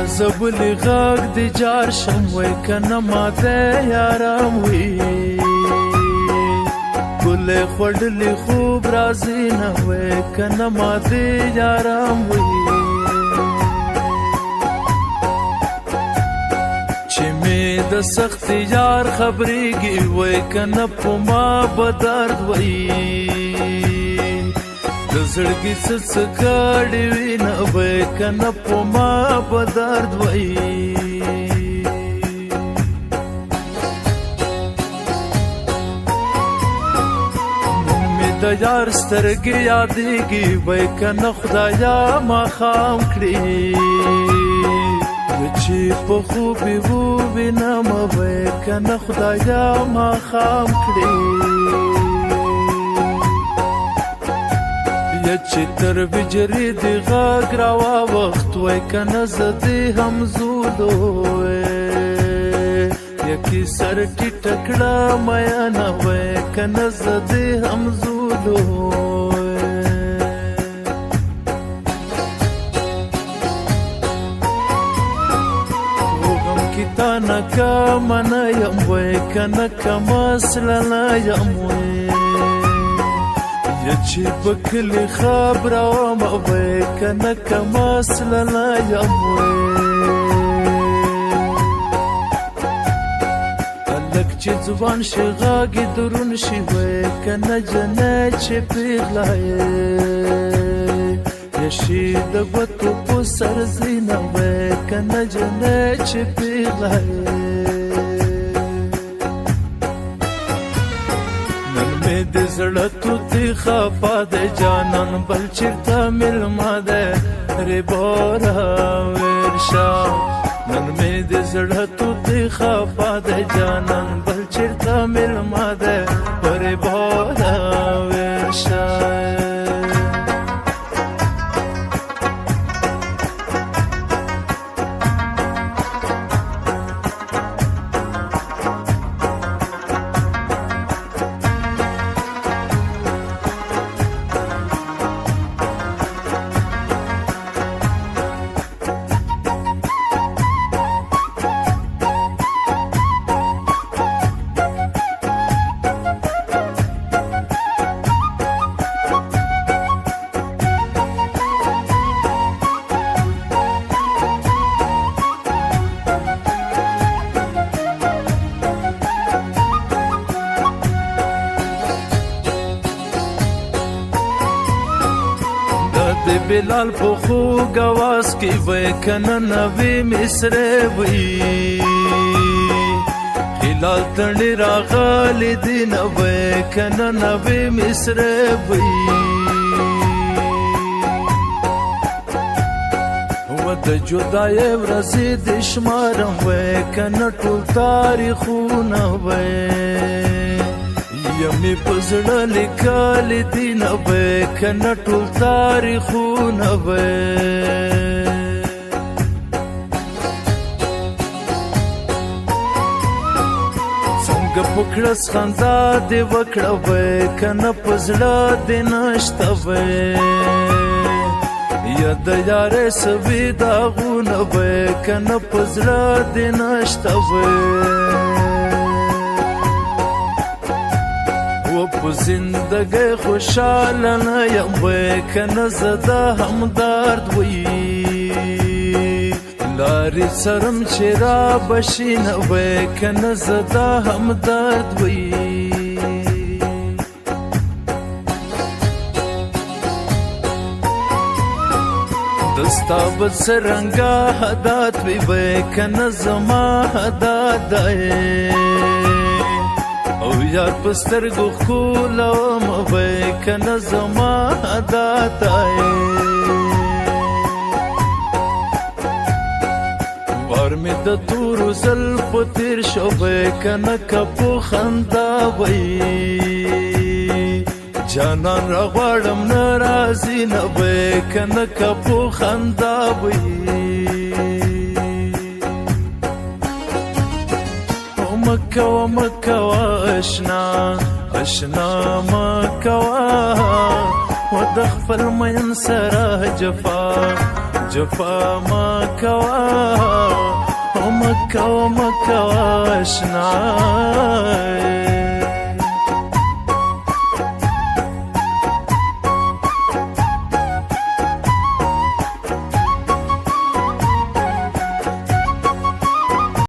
زبلی غاگ دی جار شم وی کنه ماته یارم وی گل خوڑلی خوب رازی نوی کنه ماته یارم وی چی می د سخت یار خبریگی وی کنه پو ما بدرد وی د زړګي څه کړي وي نه وای کنه په ما په درد وای مې د یار سترګې یادېږي وای کنه خدایا ما خام کړي چې په خوبي وو وینم وای کنه خدایا ما خام کړي چې تر بجری دی غاگ راوا وقت وی کنه زدی همزولو یکی سر ټیټکړه میانا وی کنه زدی همزولو وغم کی تانا کامنا یم وی کنه کماسلنا یم وی یچی بکلی خبر و موی کنه کماسلنا یموی الک چی زبان شی غاگی درون شی وی کنه جنه چی پیغلای یشی دگوتو پو سرزینا وی کنه جنه چی پیغلای د زړه تو تی خفا د جانان بل چرته ملما ده ری بورا ورشا نن مې د زړه تو تی خفا د جانان بل چرته ملما ده ری بورا ورشا بلال په خوږ اواز کې وای کنه نوې مصرې وی هلال تڼۍ راغلې دي نه وای کنه نوې مصرې وی و د جدای ورځې د شمارم وای کنه ټول تاریخونه وای یمې په زړه لیکلې دي نه وای کنه ټول تاریخونه وای څنګه په کړس خندا دې وکړه وای کنه په زړه دې نشته وای یا د یارې سوي داغونه وای کنه په زړه دې نشته وای و په زندګۍ خوشاله نه یم وای کنه زده همدرد وی لارې سرم چې را بشي نه وای کنه زده همدرد وی دستا بد سرنګا حدات وی وای کنه زما حدات دی او یار پستر گو خولو موی کنه زما داتای وار می د تورو زلف تیر شو وی کنه کپو خندا وی جانان را غواړم ناراضی نه وی کنه کپو خندا وی مکوا مکوا اشنا اشنا مکوا ودخفل من سره جفا جفا مکوا مكوا ومكوا ومكوا اشنعاي